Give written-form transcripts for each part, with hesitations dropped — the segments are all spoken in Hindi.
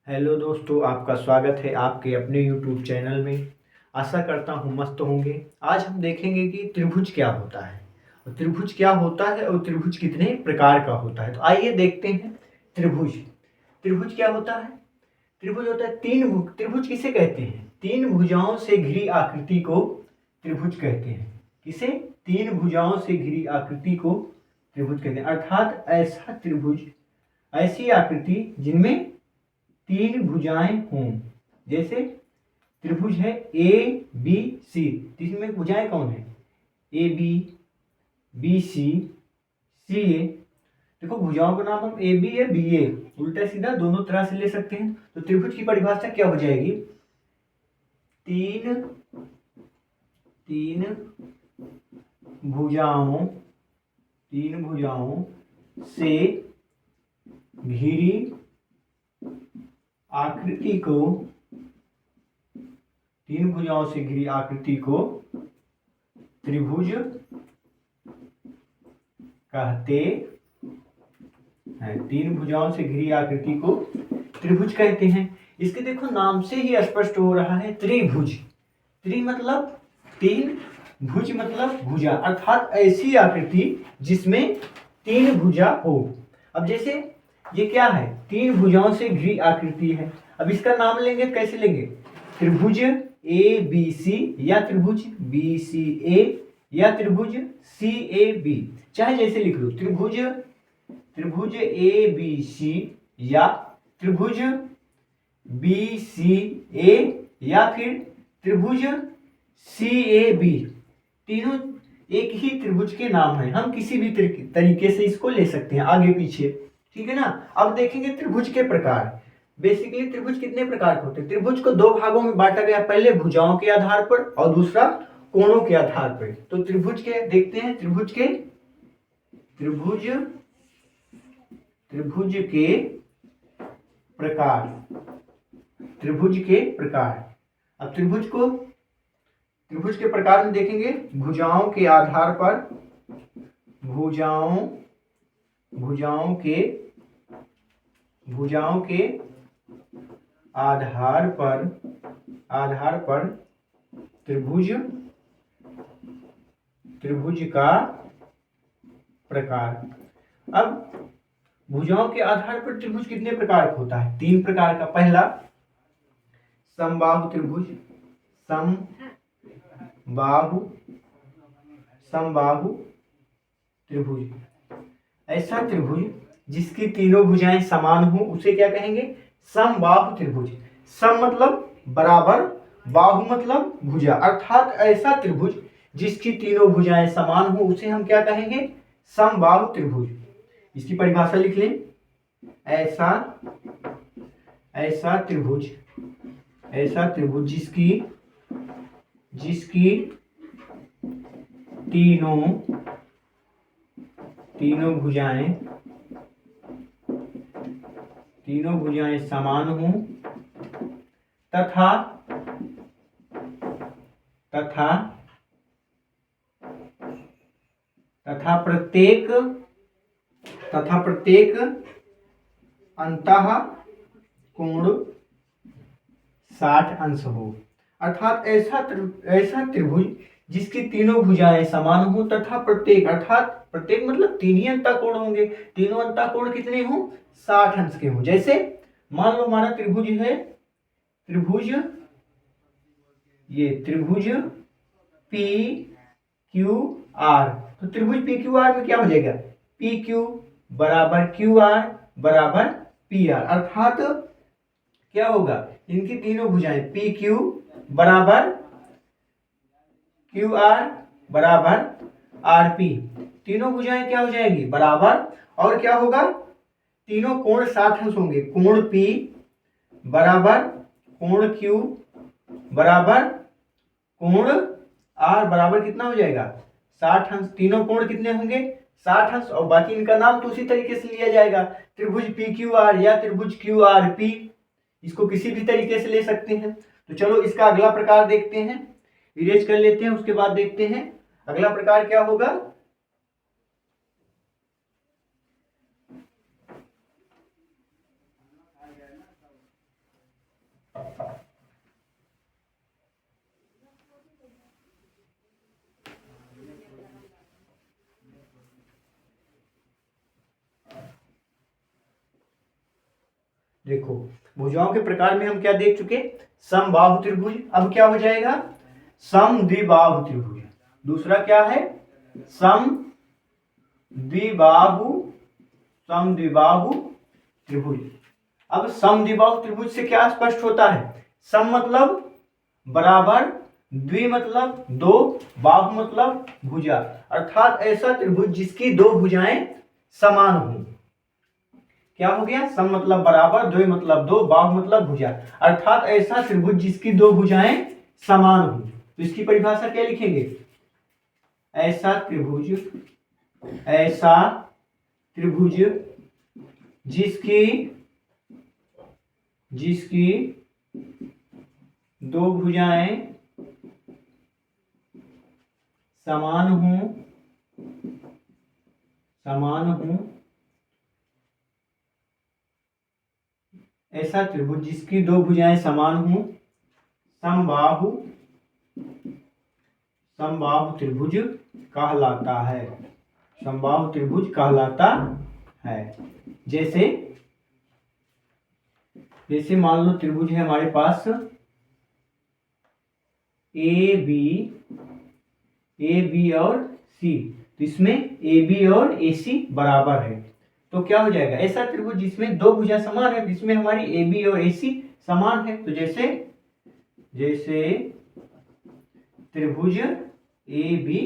हेलो दोस्तों, आपका स्वागत है आपके अपने यूट्यूब चैनल में। आशा करता हूँ मस्त होंगे। आज हम देखेंगे कि त्रिभुज क्या होता है और त्रिभुज क्या होता है और त्रिभुज कितने प्रकार का होता है। तो आइए देखते हैं। त्रिभुज त्रिभुज क्या होता है? त्रिभुज होता है त्रिभुज किसे कहते हैं? तीन भुजाओं से घिरी आकृति को त्रिभुज कहते हैं। किसे? तीन भुजाओं से घिरी आकृति को त्रिभुज कहते हैं। अर्थात ऐसा त्रिभुज, ऐसी आकृति जिनमें तीन भुजाएं हों। जैसे त्रिभुज है ए बी सी, इसमें भुजाएं कौन है? ए बी सी ए। देखो भुजाओं का नाम हम ए बी है बी ए, उल्टा सीधा दोनों तरह से ले सकते हैं। तो त्रिभुज की परिभाषा क्या हो जाएगी? तीन भुजाओं से घिरी आकृति को, तीन भुजाओं से घिरी आकृति को त्रिभुज कहते हैं। तीन भुजाओं से घिरी आकृति को त्रिभुज कहते हैं। इसके देखो नाम से ही स्पष्ट हो रहा है, त्रिभुज। त्रि मतलब तीन, भुज मतलब भुजा, अर्थात ऐसी आकृति जिसमें तीन भुजा हो। अब जैसे ये क्या है? तीन भुजाओं से घिरी आकृति है। अब इसका नाम लेंगे, कैसे लेंगे? त्रिभुज ए बी सी, या त्रिभुज बी सी ए, या त्रिभुज सी ए बी, चाहे जैसे लिख लो। त्रिभुज ए बी सी, या त्रिभुज बी सी ए, या फिर त्रिभुज सी ए बी। तीनों एक ही त्रिभुज के नाम है। हम किसी भी तरीके से इसको ले सकते हैं, आगे पीछे, ठीक है ना। अब देखेंगे त्रिभुज के प्रकार। बेसिकली त्रिभुज कितने प्रकार के होते हैं? त्रिभुज को दो भागों में बांटा गया, पहले भुजाओं के आधार पर और दूसरा कोणों के आधार पर। तो त्रिभुज के देखते हैं, त्रिभुज के प्रकार। अब त्रिभुज के प्रकार में देखेंगे, भुजाओं के आधार पर, भुजाओं के आधार पर त्रिभुज का प्रकार। अब भुजाओं के आधार पर त्रिभुज कितने प्रकार का होता है? तीन प्रकार का। पहला समबाहु त्रिभुज, ऐसा त्रिभुज जिसकी तीनों भुजाएं समान हो उसे क्या कहेंगे? समबाहु त्रिभुज। सम मतलब बराबर, बाहु मतलब भुजा, अर्थात ऐसा त्रिभुज जिसकी तीनों भुजाएं समान हो उसे हम क्या कहेंगे? समबाहु त्रिभुज। इसकी परिभाषा लिख लें। ऐसा त्रिभुज जिसकी तीनों भुजाएं समान हों तथा प्रत्येक अंतः कोण 60 अंश हो। अर्थात ऐसा त्रिभुज जिसकी तीनों भुजाएं समान हो तथा प्रत्येक मतलब तीन ही अंतःकोण होंगे। तीनों अंतःकोण कितने हों? 60 अंश के हों। जैसे मान लो हमारा त्रिभुज है, त्रिभुज पी क्यू आर। तो त्रिभुज पी क्यू आर में क्या हो जाएगा? पी क्यू बराबर क्यू आर बराबर पी आर। अर्थात क्या होगा? इनकी तीनों भुजाएं पी क्यू बराबर क्यू आर बराबर आर पी। तीनों भुजाएं क्या हो जाएंगी? बराबर। और क्या होगा? तीनों कोण 60 अंश होंगे। कोण पी बराबर कोण क्यू बराबर कोण आर बराबर कितना हो जाएगा? 60 अंश। तीनों कोण कितने होंगे? 60 अंश। और बाकी इनका नाम तो उसी तरीके से लिया जाएगा, त्रिभुज पी क्यू आर या त्रिभुज क्यू आर पी। इसको किसी भी तरीके से ले सकते हैं। तो चलो इसका अगला प्रकार देखते हैं, इरेज कर लेते हैं, उसके बाद देखते हैं अगला प्रकार क्या होगा। देखो भुजाओं के प्रकार में हम क्या देख चुके, समबाहु त्रिभुज। अब क्या हो जाएगा, समद्विबाहु त्रिभुज। दूसरा क्या है, समद्विबाहु समद्विबाहु त्रिभुज। अब समद्विबाहु त्रिभुज से क्या स्पष्ट होता है, सम मतलब बराबर, द्वि मतलब दो, बाहु मतलब भुजा, अर्थात ऐसा त्रिभुज जिसकी दो भुजाएं समान हो। क्या हो गया, सम मतलब बराबर, द्वि मतलब दो, बाहु मतलब भुजा, अर्थात ऐसा त्रिभुज जिसकी दो भुजाएं समान हो। तो इसकी परिभाषा क्या लिखेंगे, ऐसा त्रिभुज जिसकी दो भुजाएं समान हो, ऐसा त्रिभुज जिसकी दो भुजाएं समान हो, समबाहु त्रिभुज कहलाता है, समबाहु त्रिभुज कहलाता है। जैसे मान लो त्रिभुज है हमारे पास ए बी और सी, तो इसमें ए बी और ए सी बराबर है, तो क्या हो जाएगा, ऐसा त्रिभुज जिसमें दो भुजा समान है, जिसमें हमारी ए बी और ए सी समान है। तो जैसे त्रिभुज ए बी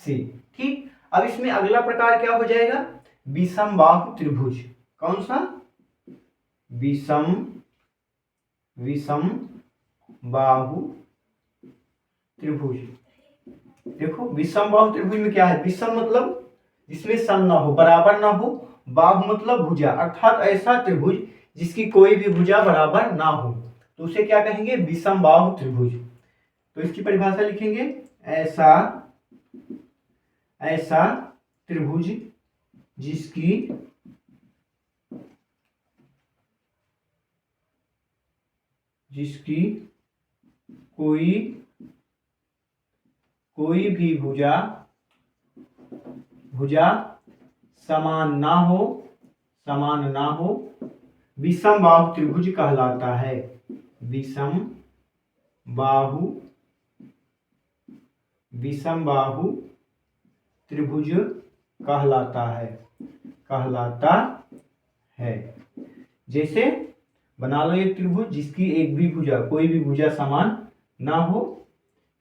सी। ठीक, अब इसमें अगला प्रकार क्या हो जाएगा, विषमबाहु त्रिभुज। कौन सा, विषम बाहु त्रिभुज। देखो विषम बाहु त्रिभुज में क्या है, विषम मतलब जिसमें सम ना हो, बराबर ना हो, बाहु मतलब भुजा, अर्थात ऐसा त्रिभुज जिसकी कोई भी भुजा बराबर ना हो, तो उसे क्या कहेंगे, विषम बाहु त्रिभुज। तो इसकी परिभाषा लिखेंगे, ऐसा त्रिभुज जिसकी कोई भी भुजा समान ना हो, विषम बाहु त्रिभुज कहलाता है, विषम बाहु त्रिभुज कहलाता है। जैसे बना लो एक त्रिभुज जिसकी एक भी भुजा, कोई भी भुजा समान ना हो,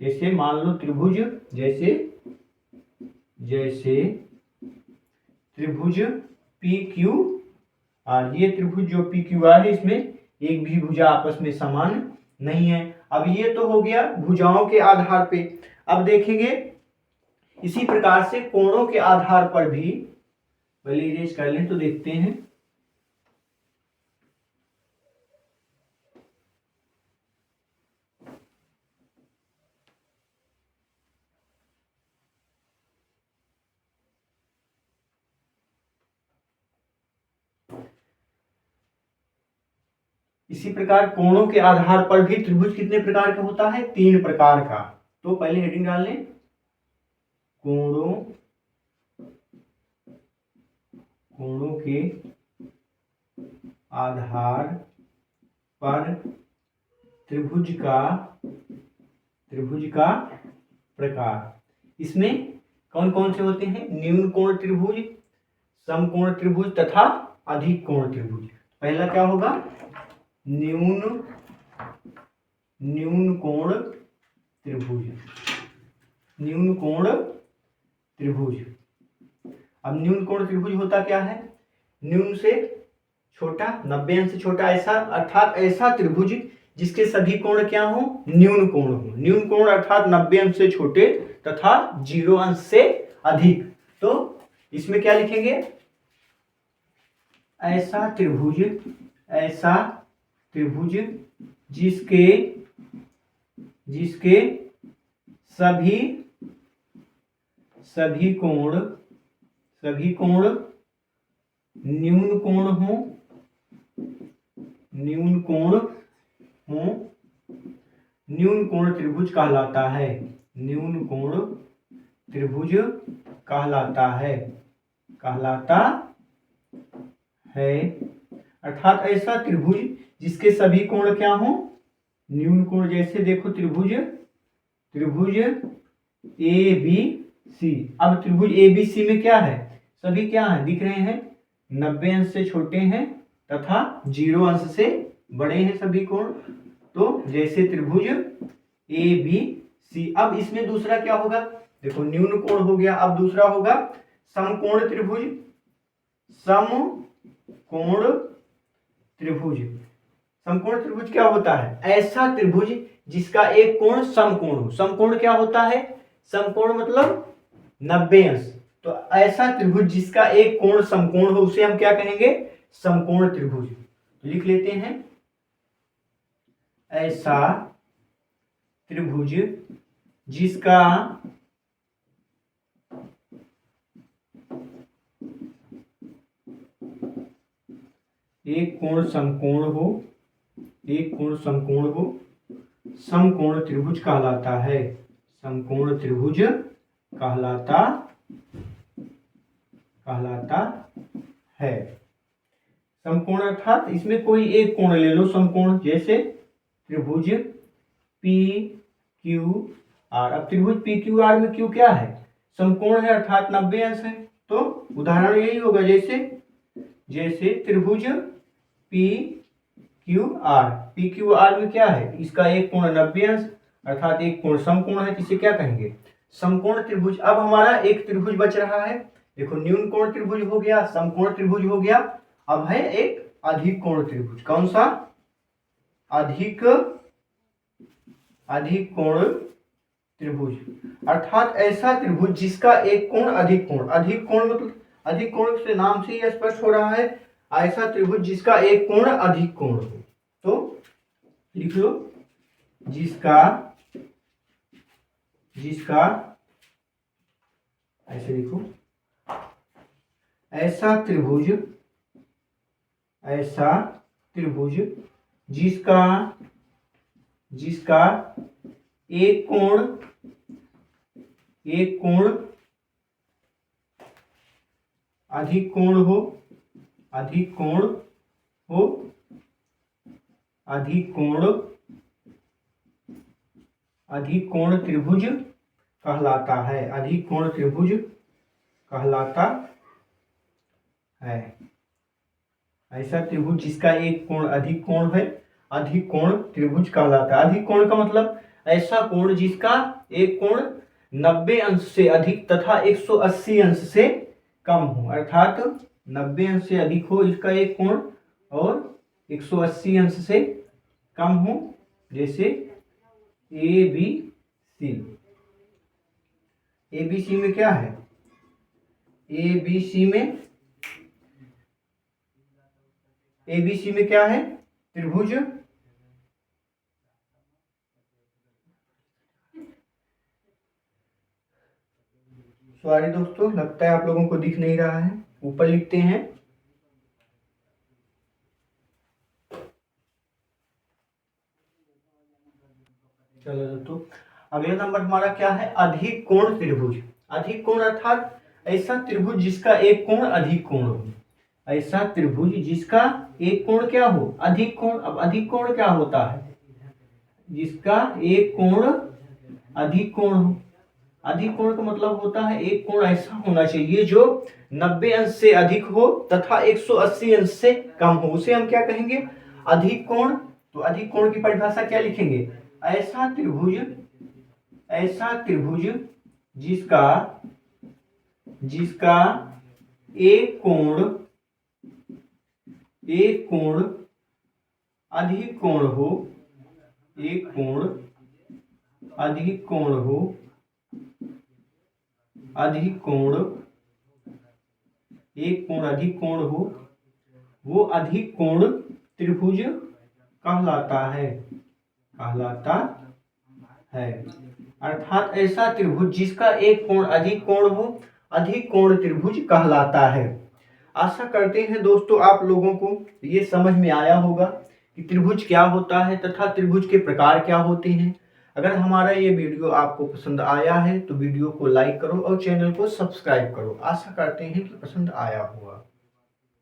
जैसे मान लो त्रिभुज जैसे त्रिभुज पी क्यू आर। ये त्रिभुज जो पी क्यू आर है, इसमें एक भी भुजा आपस में समान नहीं है। अब ये तो हो गया भुजाओं के आधार पे। अब देखेंगे इसी प्रकार से कोणों के आधार पर भी, पहले इरेज कर लें तो देखते हैं। इसी प्रकार कोणों के आधार पर भी त्रिभुज कितने प्रकार का होता है, 3 प्रकार का। तो पहले हेडिंग डाल लें, कोणों के आधार पर त्रिभुज का प्रकार। इसमें कौन कौन से होते हैं, न्यून कोण त्रिभुज, समकोण त्रिभुज तथा अधिक कोण त्रिभुज। पहला क्या होगा, न्यून कोण त्रिभुज। अब न्यून कोण त्रिभुज होता क्या है, न्यून से छोटा, 90 अंश से छोटा, ऐसा अर्थात ऐसा त्रिभुज जिसके सभी कोण क्या हो, न्यून कोण हो। न्यून कोण अर्थात 90 अंश से छोटे तथा 0 अंश से अधिक। तो इसमें क्या लिखेंगे, ऐसा त्रिभुज जिसके सभी कोण न्यून कोण हो, न्यून कोण त्रिभुज कहलाता है, न्यून कोण त्रिभुज कहलाता है। अर्थात ऐसा त्रिभुज जिसके सभी कोण क्या हो, न्यून कोण। जैसे देखो त्रिभुज ए बी सी। अब त्रिभुज ए बी सी में क्या है, सभी क्या है दिख रहे हैं, 90 अंश से छोटे हैं तथा 0 अंश से बड़े हैं सभी कोण। तो जैसे त्रिभुज ए बी सी। अब इसमें दूसरा क्या होगा, देखो न्यून कोण हो गया। अब दूसरा होगा समकोण त्रिभुज। समकोण त्रिभुज क्या होता है, ऐसा त्रिभुज जिसका एक कोण समकोण हो। समकोण क्या होता है, समकोण मतलब 90 अंश। तो ऐसा त्रिभुज जिसका एक कोण समकोण हो उसे हम क्या कहेंगे, समकोण त्रिभुज। लिख लेते हैं, ऐसा त्रिभुज जिसका एक कोण समकोण हो, एक कोण समकोण हो, समकोण त्रिभुज कहलाता है। समकोण त्रिभुज कहलाता है। समकोण अर्थात इसमें कोई एक कोण ले लो समकोण। जैसे त्रिभुज पी क्यू आर। अब त्रिभुज पी क्यू आर में क्यू क्या है, समकोण है अर्थात 90 अंश है। तो उदाहरण यही होगा, जैसे त्रिभुज P Q R. P Q R में क्या है, इसका एक कोण 90 अंश अर्थात एक कोण समकोण है, जिसे क्या कहेंगे, समकोण त्रिभुज। अब हमारा एक त्रिभुज बच रहा है, देखो न्यून कोण त्रिभुज हो गया, समकोण त्रिभुज हो गया। अब है एक अधिक कोण त्रिभुज। कौन सा, अधिक कोण त्रिभुज। अर्थात ऐसा त्रिभुज जिसका एक कोण अधिक कोण। अधिक कोण मतलब, अधिक कोण से नाम से ही स्पष्ट हो रहा है, ऐसा त्रिभुज जिसका एक कोण अधिक कोण हो। तो लिख लो, जिसका ऐसे लिखो, ऐसा त्रिभुज जिसका एक कोण अधिक कोण हो, अधिक कोण त्रिभुज कहलाता है। अधिक कोण त्रिभुज कहलाता है। ऐसा त्रिभुज जिसका एक कोण अधिक कोण है, अधिक कोण त्रिभुज कहलाता है। अधिक कोण का मतलब ऐसा कोण जिसका एक कोण 90 अंश से अधिक तथा 180 अंश से कम हो। अर्थात 90 अंश से अधिक हो इसका एक कोण और 180 अंश से कम हो। जैसे A B C. A B C में क्या है, ए बी सी में क्या है, त्रिभुज सॉरी दोस्तों, लगता है आप लोगों को दिख नहीं रहा है, ऊपर लिखते हैं। चलो दोस्तों, अगला नंबर हमारा क्या है, अधिक कोण त्रिभुज। अधिक कोण अर्थात ऐसा त्रिभुज जिसका एक कोण अधिक कोण हो। ऐसा त्रिभुज जिसका एक कोण क्या हो, अधिक कोण। अब अधिक कोण क्या होता है, जिसका एक कोण अधिक कोण हो। अधिक कोण का मतलब होता है एक कोण ऐसा होना चाहिए जो 90 अंश से अधिक हो तथा 180 अंश से कम हो, उसे हम क्या कहेंगे, अधिक कोण। तो अधिक कोण की परिभाषा क्या लिखेंगे, ऐसा त्रिभुज जिसका एक कोण अधिक कोण हो, एक कोण अधिक कोण हो, अधिक कोण, एक कोण अधिक कोण हो, वो अधिक कोण त्रिभुज कहलाता है। अर्थात ऐसा त्रिभुज जिसका एक कोण अधिक कोण हो, अधिक कोण त्रिभुज कहलाता है। आशा करते हैं दोस्तों आप लोगों को ये समझ में आया होगा कि त्रिभुज क्या होता है तथा त्रिभुज के प्रकार क्या होते हैं। अगर हमारा ये वीडियो आपको पसंद आया है तो वीडियो को लाइक करो और चैनल को सब्सक्राइब करो। आशा करते हैं कि पसंद आया होगा।